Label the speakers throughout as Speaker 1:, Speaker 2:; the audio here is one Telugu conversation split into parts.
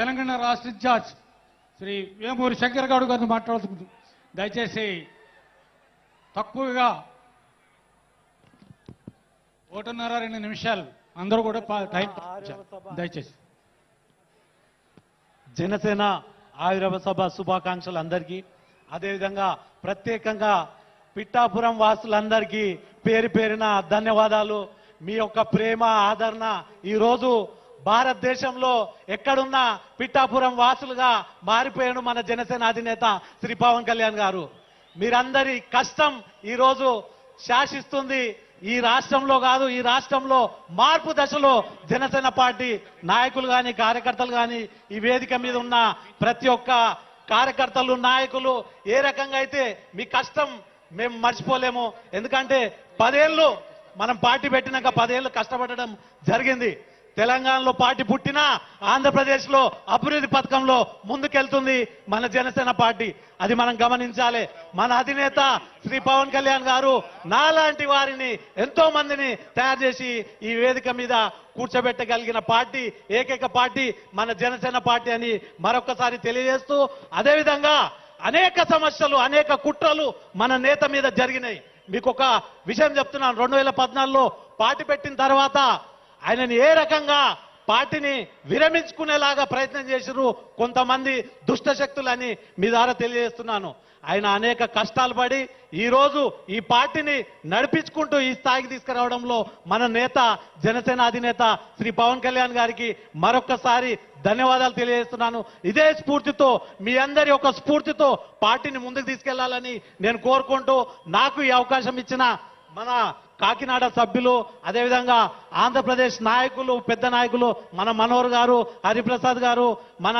Speaker 1: తెలంగాణ రాష్ట్ర ఇన్ఛార్జ్ శ్రీ వేమూరి శంకర్ గౌడ్ గారిని మాట్లాడుతుంది. దయచేసి తక్కువగా 1.5-2 నిమిషాలు అందరూ కూడా టైం దయచేసి.
Speaker 2: జనసేన ఆవిర్భావ సభ శుభాకాంక్షలు అందరికీ. అదేవిధంగా ప్రత్యేకంగా పిఠాపురం వాసులందరికీ పేరు పేరున ధన్యవాదాలు. మీ యొక్క ప్రేమ ఆదరణ ఈరోజు భారతదేశంలో ఎక్కడున్నా పిఠాపురం వాసులుగా మారిపోయాడు మన జనసేన అధినేత శ్రీ పవన్ కళ్యాణ్ గారు. మీరందరి కష్టం ఈరోజు శాసిస్తుంది. ఈ రాష్ట్రంలో కాదు, ఈ రాష్ట్రంలో మార్పు దశలో జనసేన పార్టీ నాయకులు కానీ కార్యకర్తలు కానీ ఈ వేదిక మీద ఉన్న ప్రతి ఒక్క కార్యకర్తలు నాయకులు ఏ రకంగా అయితే మీ కష్టం మేము మర్చిపోలేము. ఎందుకంటే 10 ఏళ్ళు మనం పార్టీ పెట్టినాక 10 ఏళ్ళు కష్టపడడం జరిగింది. తెలంగాణలో పార్టీ పుట్టినా ఆంధ్రప్రదేశ్లో అభివృద్ధి పథకంలో ముందుకెళ్తుంది మన జనసేన పార్టీ. అది మనం గమనించాలి. మన అధినేత శ్రీ పవన్ కళ్యాణ్ గారు నాలాంటి వారిని ఎంతో మందిని తయారు చేసి ఈ వేదిక మీద కూర్చోబెట్టగలిగిన పార్టీ ఏకైక పార్టీ మన జనసేన పార్టీ అని మరొకసారి తెలియజేస్తూ, అదేవిధంగా అనేక సమస్యలు అనేక కుట్రలు మన నేత మీద జరిగినాయి. మీకు ఒక విషయం చెప్తున్నాను. 2014లో పార్టీ పెట్టిన తర్వాత ఆయనని ఏ రకంగా పార్టీని విరమించుకునేలాగా ప్రయత్నం చేసిరు కొంతమంది దుష్ట శక్తులని మీ ద్వారా తెలియజేస్తున్నాను. ఆయన అనేక కష్టాలు పడి ఈరోజు ఈ పార్టీని నడిపించుకుంటూ ఈ స్థాయికి తీసుకురావడంలో మన నేత జనసేన అధినేత శ్రీ పవన్ కళ్యాణ్ గారికి మరొకసారి ధన్యవాదాలు తెలియజేస్తున్నాను. ఇదే స్ఫూర్తితో మీ అందరి యొక్క స్ఫూర్తితో పార్టీని ముందుకు తీసుకెళ్లాలని నేను కోరుకుంటూ, నాకు ఈ అవకాశం ఇచ్చిన మన కాకినాడ సభ్యులు, అదేవిధంగా ఆంధ్రప్రదేశ్ నాయకులు, పెద్ద నాయకులు మన మనోహర్ గారు, హరిప్రసాద్ గారు, మన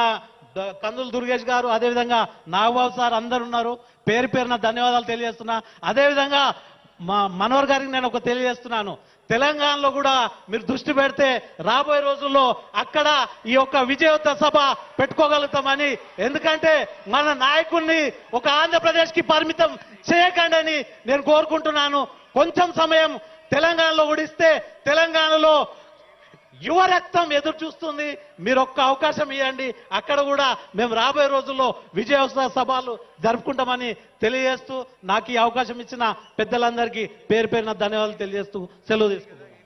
Speaker 2: కందుల దుర్గేష్ గారు, అదేవిధంగా నాగబాబు సార్ అందరు ఉన్నారు. పేరు పేరున ధన్యవాదాలు తెలియజేస్తున్నా. అదేవిధంగా మా మనోహర్ గారికి నేను ఒక తెలియజేస్తున్నాను. తెలంగాణలో కూడా మీరు దృష్టి పెడితే రాబోయే రోజుల్లో అక్కడ ఈ యొక్క విజయోత్సవ సభ పెట్టుకోగలుగుతామని, ఎందుకంటే మన నాయకుల్ని ఒక ఆంధ్రప్రదేశ్కి పరిమితం చేయకండి నేను కోరుకుంటున్నాను. కొంచెం సమయం తెలంగాణలో ఉడిస్తే తెలంగాణలో యువ రక్తం ఎదురు చూస్తుంది. మీరు ఒక్క అవకాశం ఇవ్వండి, అక్కడ కూడా మేము రాబోయే రోజుల్లో విజయోత్సవ సభలు జరుపుకుంటామని తెలియజేస్తూ, నాకు ఈ అవకాశం ఇచ్చిన పెద్దలందరికీ పేరు పేరున ధన్యవాదాలు తెలియజేస్తూ సెలవు తీసుకుంటున్నాను.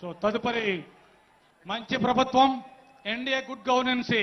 Speaker 1: సో తదుపరి మంచి ప్రభుత్వం, ఎన్డీఏ గుడ్ గవర్నెన్సీ.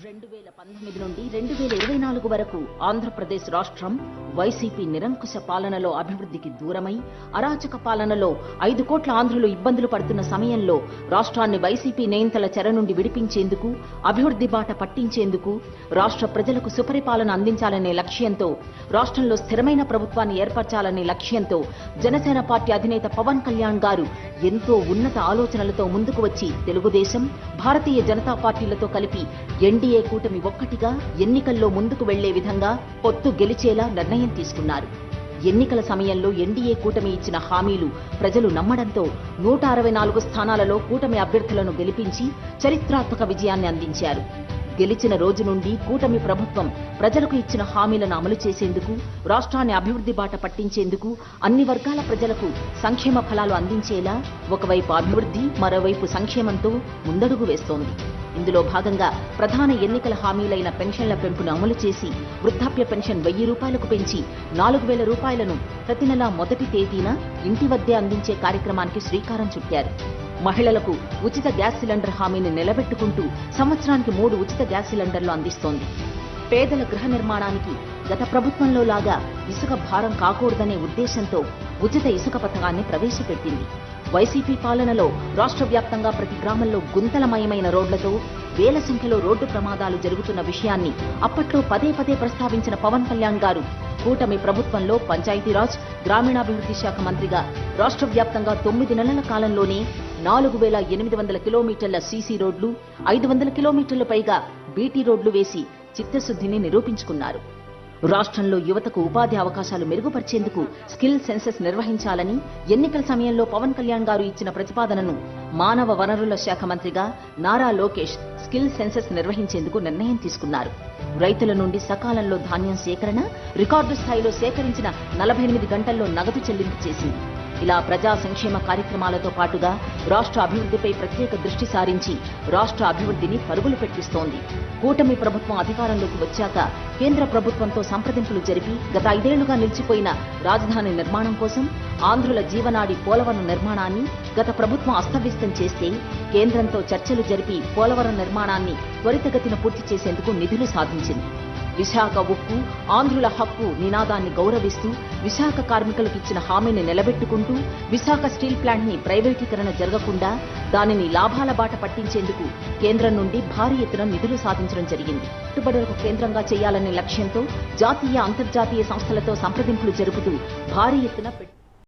Speaker 3: 2019 నుండి 2024 వరకు ఆంధ్రప్రదేశ్ రాష్ట్రం వైసీపీ నిరంకుశ పాలనలో అభివృద్ధికి దూరమై అరాచక పాలనలో 5 కోట్ల ఆంధ్రులు ఇబ్బందులు పడుతున్న సమయంలో రాష్ట్రాన్ని వైసీపీ నేంతల చెర నుండి విడిపించేందుకు, అభివృద్ధి బాట పట్టించేందుకు, రాష్ట్ర ప్రజలకు సుపరిపాలన అందించాలనే లక్ష్యంతో, రాష్ట్రంలో స్థిరమైన ప్రభుత్వాన్ని ఏర్పరచాలనే లక్ష్యంతో జనసేన పార్టీ అధినేత పవన్ కళ్యాణ్ గారు ఎంతో ఉన్నత ఆలోచనలతో ముందుకు వచ్చి తెలుగుదేశం, భారతీయ జనతా పార్టీలతో కలిపి ఎన్డీఏ కూటమి ఒక్కటిగా ఎన్నికల్లో ముందుకు వెళ్లే విధంగా పొత్తు గెలిచేలా నిర్ణయం తీసుకున్నారు. ఎన్నికల సమయంలో ఎన్డీఏ కూటమి ఇచ్చిన హామీలు ప్రజలు నమ్మడంతో 164 స్థానాలలో కూటమి అభ్యర్థులను గెలిపించి చరిత్రాత్మక విజయాన్ని అందించారు. గెలిచిన రోజు నుండి కూటమి ప్రభుత్వం ప్రజలకు ఇచ్చిన హామీలను అమలు చేసేందుకు, రాష్ట్రాన్ని అభివృద్ధి బాట పట్టించేందుకు, అన్ని వర్గాల ప్రజలకు సంక్షేమ ఫలాలు అందించేలా ఒకవైపు అభివృద్ధి, మరోవైపు సంక్షేమంతో ముందడుగు వేస్తోంది. ఇందులో భాగంగా ప్రధాన ఎన్నికల హామీలైన పెన్షన్ల పెంపును అమలు చేసి వృద్ధాప్య పెన్షన్ 1000 రూపాయలకు పెంచి 4000 రూపాయలను ప్రతి నెల మొదటి తేదీన ఇంటి వద్దే అందించే కార్యక్రమానికి శ్రీకారం చుట్టారు. మహిళలకు ఉచిత గ్యాస్ సిలిండర్ హామీని నిలబెట్టుకుంటూ సంవత్సరానికి 3 ఉచిత గ్యాస్ సిలిండర్లు అందిస్తోంది. పేదల గృహ నిర్మాణానికి గత ప్రభుత్వంలో లాగా ఇసుక భారం కాకూడదనే ఉద్దేశంతో ఉచిత ఇసుక పథకాన్ని ప్రవేశపెట్టింది. వైసీపీ పాలనలో రాష్ట్ర వ్యాప్తంగా ప్రతి గ్రామంలో గుంతలమయమైన రోడ్లతో వేల సంఖ్యలో రోడ్డు ప్రమాదాలు జరుగుతున్న విషయాన్ని అప్పట్లో పదే పదే ప్రస్తావించిన పవన్ కళ్యాణ్ గారు కూటమి ప్రభుత్వంలో పంచాయతీరాజ్, గ్రామీణాభివృద్ధి శాఖ మంత్రిగా రాష్ట్ర వ్యాప్తంగా 9 నెలల కాలంలోనే 4800 కిలోమీటర్ల సీసీ రోడ్లు, 500 కిలోమీటర్ల పైగా బీటీ రోడ్లు వేసి చిత్తశుద్ధిని నిరూపించుకున్నారు. రాష్ట్రంలో యువతకు ఉపాధి అవకాశాలు మెరుగుపరిచేందుకు స్కిల్ సెన్సెస్ నిర్వహించాలని ఎన్నికల సమయంలో పవన్ కళ్యాణ్ గారు ఇచ్చిన ప్రతిపాదనను మానవ వనరుల శాఖ మంత్రిగా నారా లోకేష్ స్కిల్ సెన్సెస్ నిర్వహించేందుకు నిర్ణయం తీసుకున్నారు. రైతుల నుండి సకాలంలో ధాన్యం సేకరణ, రికార్డు స్థాయిలో సేకరించిన 48 గంటల్లో నగదు చెల్లింపు చేసింది. ఇలా ప్రజా సంక్షేమ కార్యక్రమాలతో పాటుగా రాష్ట్ర అభివృద్ధిపై ప్రత్యేక దృష్టి సారించి రాష్ట్ర అభివృద్ధిని పరుగులు పెట్టిస్తోంది. కూటమి ప్రభుత్వం అధికారంలోకి వచ్చాక కేంద్ర ప్రభుత్వంతో సంప్రదింపులు జరిపి గత 5 ఏళ్లుగా నిలిచిపోయిన రాజధాని నిర్మాణం కోసం ఆంధ్రుల జీవనాడి పోలవరం నిర్మాణాన్ని గత ప్రభుత్వం అస్తవ్యస్తం చేస్తే కేంద్రంతో చర్చలు జరిపి పోలవరం నిర్మాణాన్ని త్వరితగతిన పూర్తి చేసేందుకు నిధులు సాధించింది. విశాఖ ఉక్కు ఆంధ్రుల హక్కు నినాదాన్ని గౌరవిస్తూ విశాఖ కార్మికులకు ఇచ్చిన హామీని నిలబెట్టుకుంటూ విశాఖ స్టీల్ ప్లాంట్ ని ప్రైవేటీకరణ జరగకుండా దానిని లాభాల బాట పట్టించేందుకు కేంద్రం నుండి భారీ ఎత్తున నిధులు సాధించడం జరిగింది. పెట్టుబడులకు కేంద్రంగా చేయాలనే లక్ష్యంతో జాతీయ అంతర్జాతీయ సంస్థలతో సంప్రదింపులు జరుపుతూ భారీ ఎత్తున